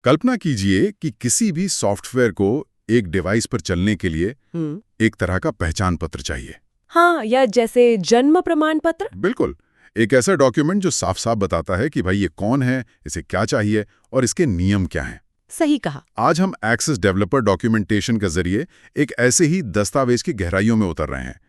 कल्पना कीजिए कि किसी भी सॉफ्टवेयर को एक डिवाइस पर चलने के लिए एक तरह का पहचान पत्र चाहिए। हाँ, या जैसे जन्म प्रमाण पत्र। बिल्कुल, एक ऐसा डॉक्यूमेंट जो साफ साफ बताता है कि भाई ये कौन है, इसे क्या चाहिए और इसके नियम क्या हैं। सही कहा। आज हम एक्सेस डेवलपर डॉक्यूमेंटेशन के जरिए एक ऐसे ही दस्तावेज की गहराइयों में उतर रहे हैं।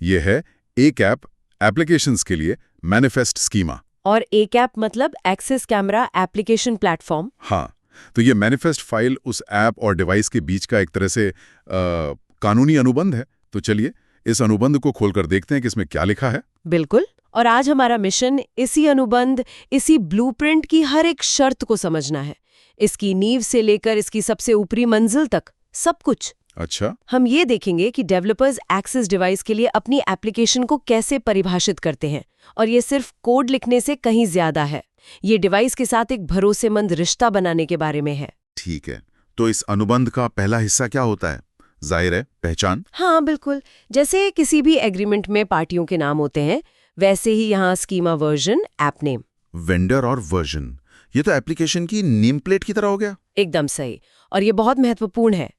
ये है एक ऐप एप्लीकेशंस के लिए मैनिफेस्ट स्कीमा। और एक ऐप मतलब एक्सेस कैमरा एप्लीकेशन प्लेटफॉर्म। हाँ, तो ये मैनिफेस्ट फाइल उस ऐप और डिवाइस के बीच का एक तरह से कानूनी अनुबंध है। तो चलिए इस अनुबंध को खोलकर देखते हैं कि इसमें क्या लिखा है। बिल्कुल। और आज हमारा मिशन इसी अनुबंध, इसी ब्लूप्रिंट की हर एक शर्त को समझना है। इसकी नींव से लेकर इसकी सबसे ऊपरी मंजिल तक सब कुछ। अच्छा, हम ये देखेंगे कि डेवलपर्स एक्सेस डिवाइस के लिए अपनी एप्लीकेशन को कैसे परिभाषित करते हैं, और ये सिर्फ कोड लिखने से कहीं ज्यादा है। ये डिवाइस के साथ एक भरोसेमंद रिश्ता बनाने के बारे में है। ठीक है। तो इस अनुबंध का पहला हिस्सा क्या होता है? जाहिर है, पहचान। हाँ बिल्कुल, जैसे किसी भी एग्रीमेंट में पार्टियों के नाम होते हैं, वैसे ही यहाँ schema version, app name. Vendor और वर्जन, ये तो एप्लीकेशन की नेम प्लेट की तरह हो गया। एकदम सही। और ये बहुत महत्वपूर्ण है।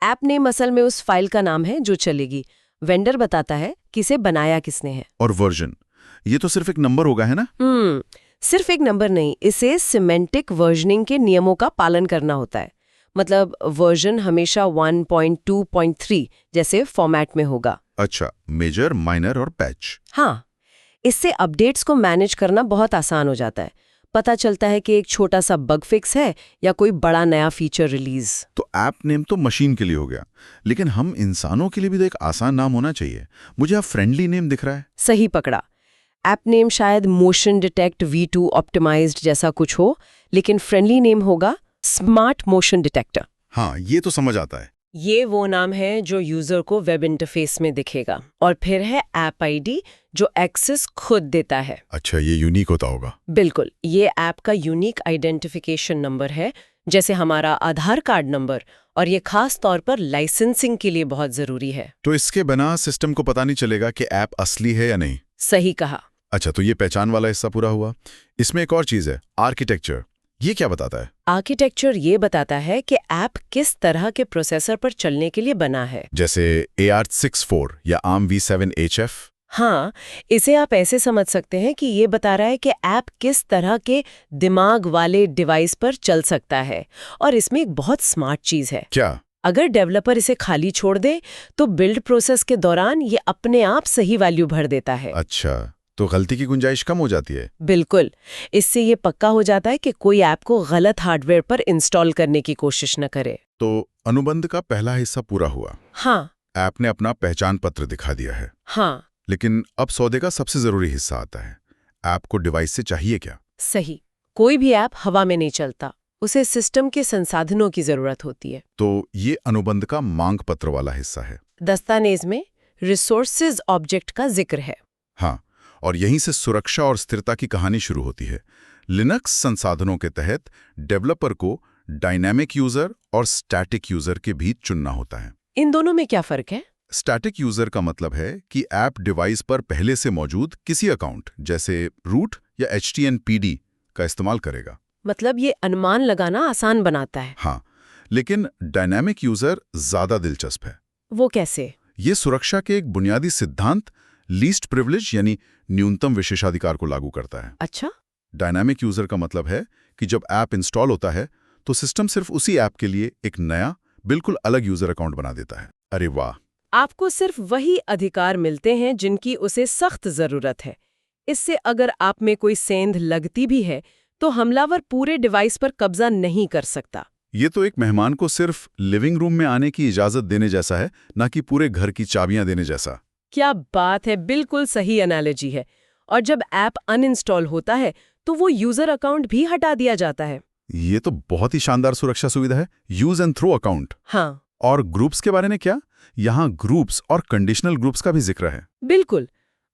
ऐप नेम असल में उस फाइल का नाम है जो चलेगी। वेंडर बताता है कि इसे बनाया किसने है। और वर्जन, ये तो सिर्फ एक नंबर होगा, है ना? सिर्फ एक नंबर नहीं, इसे सिमेंटिक वर्जनिंग के नियमों का पालन करना होता है। मतलब वर्जन हमेशा 1.2.3 जैसे फॉर्मेट में होगा। अच्छा, मेजर, माइनर और पैच। हाँ, इससे अपडेट्स को मैनेज करना बहुत आसान हो जाता है। पता चलता है कि एक छोटा सा बग फिक्स है या कोई बड़ा नया फीचर रिलीज। तो ऐप नेम तो मशीन के लिए हो गया, लेकिन हम इंसानों के लिए भी तो एक आसान नाम होना चाहिए। मुझे अब फ्रेंडली नेम दिख रहा है। सही पकड़ा। ऐप नेम शायद मोशन डिटेक्ट V2 ऑप्टिमाइज्ड जैसा कुछ हो, लेकिन फ्रेंडली नेम होगा स्मार्ट मोशन डिटेक्टर। हाँ, ये तो समझ आता है। ये वो नाम है जो यूजर को वेब इंटरफेस में दिखेगा। और फिर है ऐप आईडी जो एक्सेस खुद देता है। अच्छा, ये यूनिक होता होगा। बिल्कुल, ये ऐप का यूनिक आइडेंटिफिकेशन नंबर है, जैसे हमारा आधार कार्ड नंबर। और ये खास तौर पर लाइसेंसिंग के लिए बहुत जरूरी है। तो इसके बिना सिस्टम को पता नहीं चलेगा कि ऐप असली है या नहीं। सही कहा। अच्छा, तो ये पहचान वाला हिस्सा पूरा हुआ। इसमें एक और चीज है, आर्किटेक्चर। ये क्या बताता है? आर्किटेक्चर ये बताता है कि ऐप किस तरह के प्रोसेसर पर चलने के लिए बना है। जैसे AArch64 या ARM v7HF। हाँ, इसे आप ऐसे समझ सकते हैं कि ये बता रहा है कि ऐप किस तरह के दिमाग वाले डिवाइस पर चल सकता है। और इसमें एक बहुत स्मार्ट चीज है। क्या? अगर डेवलपर इसे खाली छोड़ दे तो बिल्ड प्रोसेस के दौरान ये अपने आप सही वैल्यू भर देता है। अच्छा, तो गलती की गुंजाइश कम हो जाती है। बिल्कुल, इससे ये पक्का हो जाता है कि कोई ऐप को गलत हार्डवेयर पर इंस्टॉल करने की कोशिश न करे। तो अनुबंध का पहला हिस्सा पूरा हुआ। हाँ। ऐप ने अपना पहचान पत्र दिखा दिया है। हाँ, लेकिन अब सौदे का सबसे जरूरी हिस्सा आता है। ऐप को डिवाइस से चाहिए क्या? सही। कोई भी ऐप हवा में नहीं चलता, उसे सिस्टम के संसाधनों की जरूरत होती है। तो ये अनुबंध का मांग पत्र वाला हिस्सा है। दस्तावेज में रिसोर्सेज ऑब्जेक्ट का जिक्र है। हाँ, और यहीं से सुरक्षा और स्थिरता की कहानी शुरू होती है। लिनक्स संसाधनों के तहत डेवलपर को डायनामिक यूजर और स्टैटिक यूजर के बीच चुनना होता है। इन दोनों में क्या फर्क है? स्टैटिक यूजर का मतलब है कि ऐप डिवाइस पर पहले से मौजूद किसी अकाउंट जैसे रूट या HTTPD का इस्तेमाल करेगा। मतलब ये अनुमान लगाना आसान बनाता है। हाँ, लेकिन डायनामिक यूजर ज्यादा दिलचस्प है। वो कैसे? ये सुरक्षा के एक बुनियादी सिद्धांत लीस्ट प्रिविलेज यानी न्यूनतम विशेषाधिकार को लागू करता है। अच्छा। डायनामिक यूजर का मतलब है कि जब ऐप इंस्टॉल होता है तो सिस्टम सिर्फ उसी ऐप के लिए एक नया बिल्कुल अलग यूजर अकाउंट बना देता है। अरे वाह! आपको सिर्फ वही अधिकार मिलते हैं जिनकी उसे सख्त जरूरत है। इससे अगर आप में कोई सेंध लगती भी है तो हमलावर पूरे डिवाइस पर कब्जा नहीं कर सकता। ये तो एक मेहमान को सिर्फ लिविंग रूम में आने की इजाजत देने जैसा है, ना कि पूरे घर की चाबियां देने जैसा। क्या बात है, बिल्कुल सही एनालॉजी है। और जब ऐप अनइंस्टॉल होता है तो वो यूजर अकाउंट भी हटा दिया जाता है। ये तो बहुत ही शानदार सुरक्षा सुविधा है। Use and throw account. हाँ। और ग्रुप्स के बारे में क्या? यहाँ ग्रुप्स और कंडीशनल ग्रुप्स का भी जिक्र है। बिल्कुल।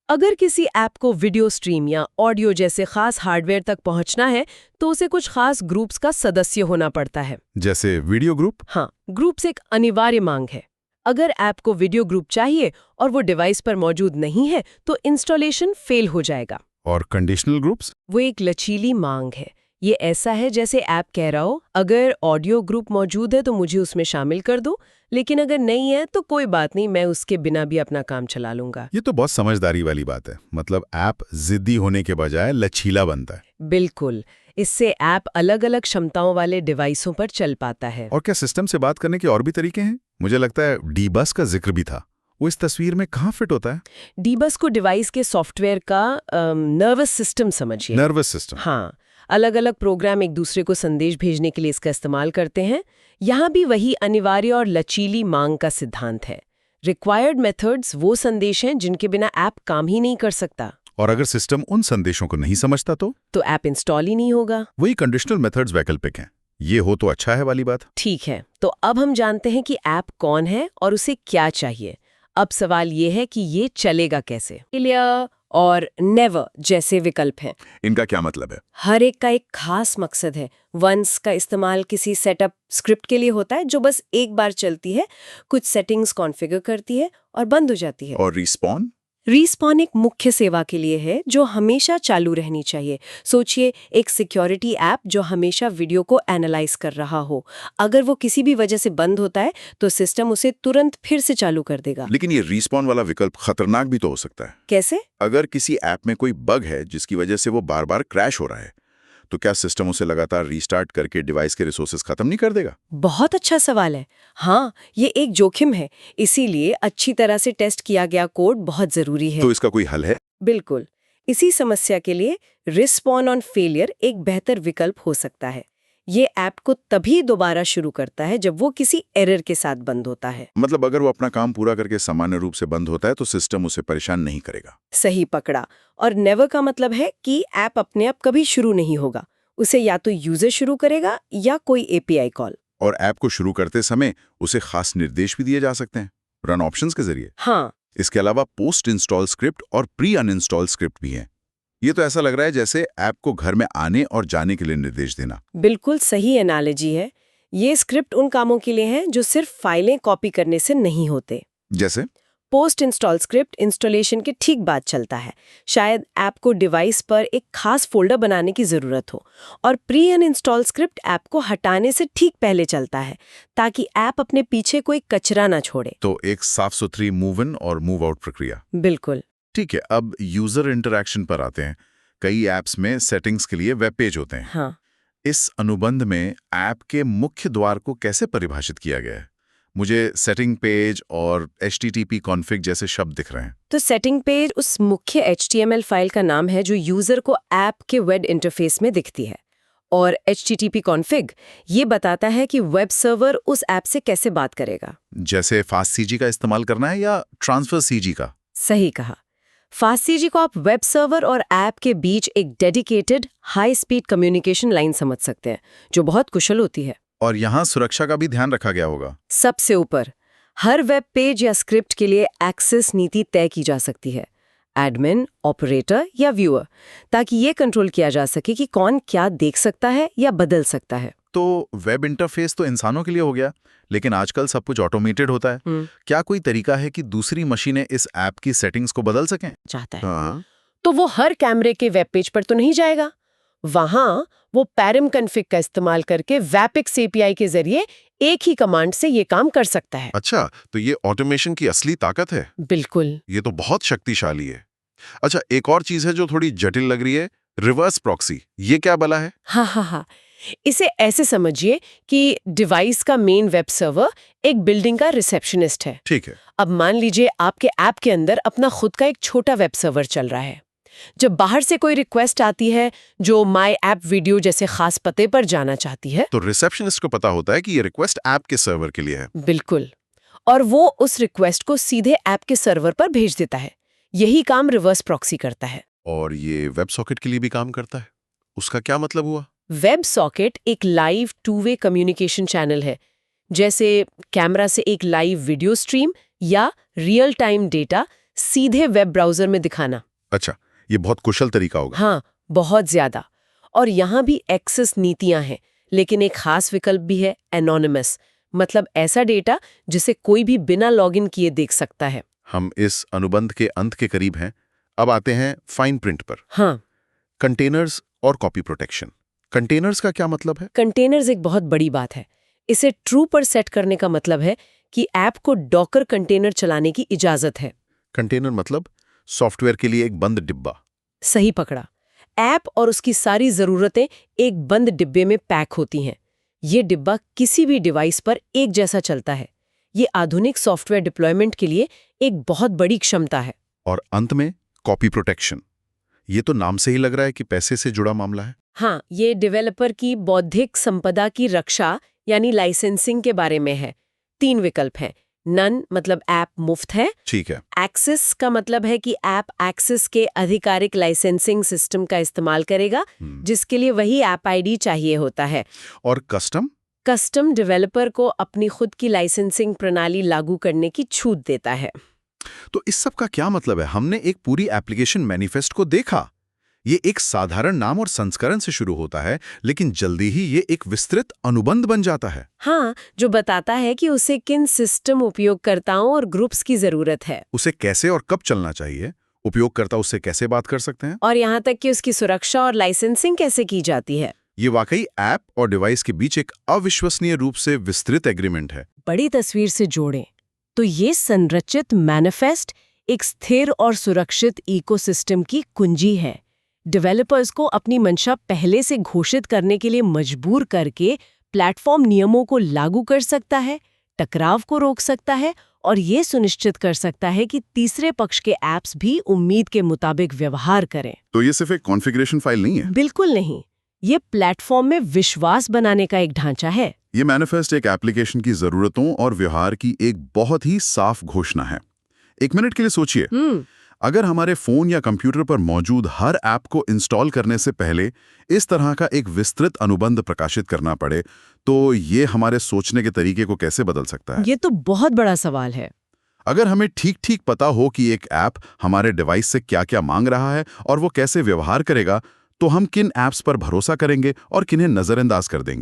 अगर किसी ऐप को वीडियो स्ट्रीम या ऑडियो जैसे खास हार्डवेयर तक पहुंचना है तो उसे कुछ खास ग्रुप्स का सदस्य होना पड़ता है। जैसे वीडियो ग्रुप? हाँ, ग्रुप्स एक अनिवार्य मांग है। अगर ऐप को वीडियो ग्रुप चाहिए और वो डिवाइस पर मौजूद नहीं है तो इंस्टॉलेशन फेल हो जाएगा। और कंडीशनल ग्रुप्स? वो एक लचीली मांग है ये ऐसा है जैसे ऐप कह रहा हो, अगर ऑडियो ग्रुप मौजूद है तो मुझे उसमें शामिल कर दो, लेकिन अगर नहीं है तो कोई बात नहीं, मैं उसके बिना भी अपना काम चला लूंगा। ये तो बहुत समझदारी वाली बात है। मतलब ऐप जिद्दी होने के बजाय लचीला बनता है। बिल्कुल। इससे ऐप अलग अलग क्षमताओं वाले डिवाइसों पर चल पाता है। और क्या सिस्टम से बात करने के और भी तरीके हैं? मुझे लगता है डीबस का जिक्र भी था। वो इस तस्वीर में कहाँ फिट होता है? डीबस को डिवाइस के सॉफ्टवेयर का नर्वस सिस्टम समझिए। Nervous system. हाँ, अलग अलग प्रोग्राम एक दूसरे को संदेश भेजने के लिए इसका इस्तेमाल करते हैं। यहाँ भी वही अनिवार्य और लचीली मांग का सिद्धांत है। रिक्वायर्ड मेथड्स वो संदेश हैं जिनके बिना ऐप काम ही नहीं कर सकता। और अगर सिस्टम उन संदेशों को नहीं समझता तो ऐप इंस्टॉल ही नहीं होगा। वही कंडीशनल मेथड्स वैकल्पिक हैं। ये हो तो अच्छा है वाली बात। ठीक है, तो अब हम जानते हैं कि ऐप कौन है और उसे क्या चाहिए। अब सवाल ये है कि ये चलेगा कैसे। फेलियर और नेवर जैसे विकल्प हैं। इनका क्या मतलब है? हर एक का एक खास मकसद है। वंस का इस्तेमाल किसी सेटअप स्क्रिप्ट के लिए होता है जो बस एक बार चलती है, कुछ सेटिंग्स कॉन्फ़िगर करती है और बंद हो जाती है। और रिस्पॉन? रिस्पॉन एक मुख्य सेवा के लिए है जो हमेशा चालू रहनी चाहिए। सोचिए, एक सिक्योरिटी ऐप जो हमेशा वीडियो को एनालाइज कर रहा हो। अगर वो किसी भी वजह से बंद होता है तो सिस्टम उसे तुरंत फिर से चालू कर देगा। लेकिन ये रिस्पॉन वाला विकल्प खतरनाक भी तो हो सकता है। कैसे? अगर किसी ऐप में कोई बग है जिसकी वजह से वो बार बार क्रैश हो रहा है, तो क्या सिस्टम उसे लगातार रीस्टार्ट करके डिवाइस के रिसोर्सेज खत्म नहीं कर देगा? बहुत अच्छा सवाल है। हाँ, ये एक जोखिम है। इसीलिए अच्छी तरह से टेस्ट किया गया कोड बहुत जरूरी है। तो इसका कोई हल है? बिल्कुल। इसी समस्या के लिए रिस्पॉन ऑन फेलियर एक बेहतर विकल्प हो सकता है। ये ऐप को तभी दोबारा शुरू करता है जब वो किसी एरर के साथ बंद होता है। मतलब अगर वो अपना काम पूरा करके सामान्य रूप से बंद होता है तो सिस्टम उसे परेशान नहीं करेगा। सही पकड़ा। और नेवर का मतलब है कि ऐप अपने आप कभी शुरू नहीं होगा। उसे या तो यूजर शुरू करेगा या कोई एपीआई कॉल। और ऐप को शुरू करते समय उसे खास निर्देश भी दिए जा सकते हैं, रन ऑप्शंस के जरिए। हाँ, इसके अलावा पोस्ट इंस्टॉल स्क्रिप्ट और प्री अनइंस्टॉल स्क्रिप्ट भी हैं। ये तो ऐसा लग रहा है जैसे ऐप को घर में आने और जाने के लिए निर्देश देना। बिल्कुल सही एनालॉजी है। ये स्क्रिप्ट उन कामों के लिए हैं जो सिर्फ फाइलें कॉपी करने से नहीं होते। जैसे पोस्ट इंस्टॉल स्क्रिप्ट इंस्टॉलेशन के ठीक बाद चलता है। शायद ऐप को डिवाइस पर एक खास फोल्डर बनाने की जरूरत हो। और प्री अनइंस्टॉल स्क्रिप्ट ऐप को हटाने से ठीक पहले चलता है, ताकि ऐप अपने पीछे कोई कचरा ना छोड़े। तो एक साफ सुथरी मूव इन और मूव आउट प्रक्रिया। बिल्कुल। ठीक है, अब यूजर इंटरैक्शन पर आते हैं। कई ऐप्स में सेटिंग्स के लिए वेब पेज होते हैं। हाँ, इस अनुबंध में ऐप के मुख्य द्वार को कैसे परिभाषित किया गया है? मुझे सेटिंग पेज और HTTP कॉन्फ़िग जैसे शब्द दिख रहे हैं। तो सेटिंग पेज उस मुख्य HTML फाइल का नाम है जो यूजर को ऐप के वेब इंटरफेस में दिखती है। और HTTP कॉन्फ़िग ये बताता है कि वेब सर्वर उस ऐप से कैसे बात करेगा। जैसे फास्ट सीजी का इस्तेमाल करना है या ट्रांसफर सीजी का? सही कहा। फास्ट सीजी को आप वेब सर्वर और ऐप के बीच एक dedicated high speed communication line समझ सकते हैं, जो बहुत कुशल होती है। और यहाँ सुरक्षा का भी ध्यान रखा गया होगा। सबसे ऊपर, हर वेब पेज या स्क्रिप्ट के लिए एक्सेस नीति तय की जा सकती है, एडमिन, ऑपरेटर या व्यूअर, ताकि ये कंट्रोल किया जा सके कि कौन क्या देख सकता है या बदल सकता है। तो वेब इंटरफेस तो इंसानों के लिए हो गया, लेकिन आजकल सब कुछ ऑटोमेटेड होता है। क्या कोई तरीका है कि दूसरी मशीनें इस ऐप की सेटिंग्स को बदल सकें? चाहता है हाँ। तो वो हर कैमरे के वेब पेज पर तो नहीं जाएगा। वहां वो पैरम कॉन्फ़िग का इस्तेमाल करके वैपिक्स एपीआई के जरिए एक ही कमांड से ये काम कर सकता है। अच्छा, तो ये ऑटोमेशन की असली ताकत है। बिल्कुल। ये तो बहुत शक्तिशाली है। अच्छा, एक और चीज है जो थोड़ी जटिल लग रही है, रिवर्स प्रॉक्सी। ये क्या भला है? हाँ। इसे ऐसे समझिए कि डिवाइस का मेन वेब सर्वर एक बिल्डिंग का रिसेप्शनिस्ट है। ठीक है। अब मान लीजिए आपके ऐप के अंदर अपना खुद का एक छोटा वेब सर्वर चल रहा है। जब बाहर से कोई रिक्वेस्ट आती है जो माय ऐप वीडियो जैसे खास पते पर जाना चाहती है, तो रिसेप्शनिस्ट को पता होता है कि ये रिक्वेस्ट ऐप के सर्वर के लिए है। बिल्कुल, और वो उस रिक्वेस्ट को सीधे ऐप के सर्वर पर भेज देता है। यही काम रिवर्स प्रॉक्सी करता है। और ये वेब सॉकेट के लिए भी काम करता है। उसका क्या मतलब हुआ? वेब सॉकेट एक live two way communication channel है, जैसे कैमरा से एक लाइव वीडियो स्ट्रीम या रियल टाइम डेटा सीधे वेब ब्राउजर में दिखाना। अच्छा, ये बहुत कुशल तरीका होगा। हाँ, बहुत ज्यादा। और यहाँ भी एक्सेस नीतियां हैं, लेकिन एक खास विकल्प भी है, एनोनिमस, मतलब ऐसा डेटा जिसे कोई भी बिना लॉगिन किए देख सकता है। हम इस अनुबंध के अंत के करीब हैं। अब आते हैं फाइन प्रिंट पर। हाँ, कंटेनर्स और कॉपी प्रोटेक्शन। कंटेनर्स का क्या मतलब है? कंटेनर्स एक बहुत बड़ी बात है। इसे ट्रू पर सेट करने का मतलब है कि ऐप को डॉकर कंटेनर चलाने की इजाजत है। कंटेनर मतलब सॉफ्टवेयर के लिए एक बंद डिब्बा। सही पकड़ा। ऐप और उसकी सारी जरूरतें एक बंद डिब्बे में पैक होती हैं। ये डिब्बा किसी भी डिवाइस पर एक जैसा चलता है। ये आधुनिक सॉफ्टवेयर डिप्लॉयमेंट के लिए एक बहुत बड़ी क्षमता है। और अंत में कॉपी प्रोटेक्शन। ये तो नाम से ही लग रहा है कि पैसे से जुड़ा मामला है। हाँ, ये डेवलपर की बौद्धिक संपदा की रक्षा यानी लाइसेंसिंग के बारे में है। 3 विकल्प हैं। नन मतलब ऐप मुफ्त है। ठीक है। एक्सेस का मतलब है कि ऐप एक्सेस के आधिकारिक लाइसेंसिंग सिस्टम का इस्तेमाल करेगा, जिसके लिए वही ऐप आईडी चाहिए होता है। और कस्टम? कस्टम डेवलपर को अपनी खुद की लाइसेंसिंग प्रणाली लागू करने की छूट देता है। तो इस सब का क्या मतलब है? हमने एक पूरी एप्लीकेशन मैनिफेस्ट को देखा। ये एक साधारण नाम और संस्करण से शुरू होता है, लेकिन जल्दी ही ये एक विस्तृत अनुबंध बन जाता है। हाँ, जो बताता है कि उसे किन सिस्टम उपयोगकर्ताओं और ग्रुप्स की जरूरत है, उसे कैसे और कब चलना चाहिए, उपयोगकर्ता उससे कैसे बात कर सकते हैं, और यहाँ तक कि उसकी सुरक्षा और लाइसेंसिंग कैसे की जाती है। ये वाकई ऐप और डिवाइस के बीच एक अविश्वसनीय रूप से विस्तृत एग्रीमेंट है। बड़ी तस्वीर से जोड़ें तो ये संरचित मैनिफेस्ट एक स्थिर और सुरक्षित इकोसिस्टम की कुंजी है। डेवलपर्स को अपनी मंशा पहले से घोषित करने के लिए मजबूर करके प्लेटफॉर्म नियमों को लागू कर सकता है, टकराव को रोक सकता है और ये सुनिश्चित कर सकता है कि तीसरे पक्ष के ऐप्स भी उम्मीद के मुताबिक व्यवहार करें। तो ये सिर्फ एक कॉन्फ़िगरेशन फाइल नहीं है? बिल्कुल नहीं। ये प्लेटफॉर्म में विश्वास बनाने का एक ढांचा है। ये मैनिफेस्ट एक एप्लीकेशन की जरूरतों और व्यवहार की एक बहुत ही साफ घोषणा है। एक मिनट के लिए सोचिए, अगर हमारे फोन या कंप्यूटर पर मौजूद हर ऐप को इंस्टॉल करने से पहले इस तरह का एक विस्तृत अनुबंध प्रकाशित करना पड़े, तो ये हमारे सोचने के तरीके को कैसे बदल सकता है? ये तो बहुत बड़ा सवाल है। अगर हमें ठीक-ठीक पता हो कि एक ऐप हमारे डिवाइस से क्या-क्या मांग रहा है और वो कैसे व्यवहार करेगा, तो हम किन ऐप्स पर भरोसा करेंगे और किन्हें नजरअंदाज कर देंगे।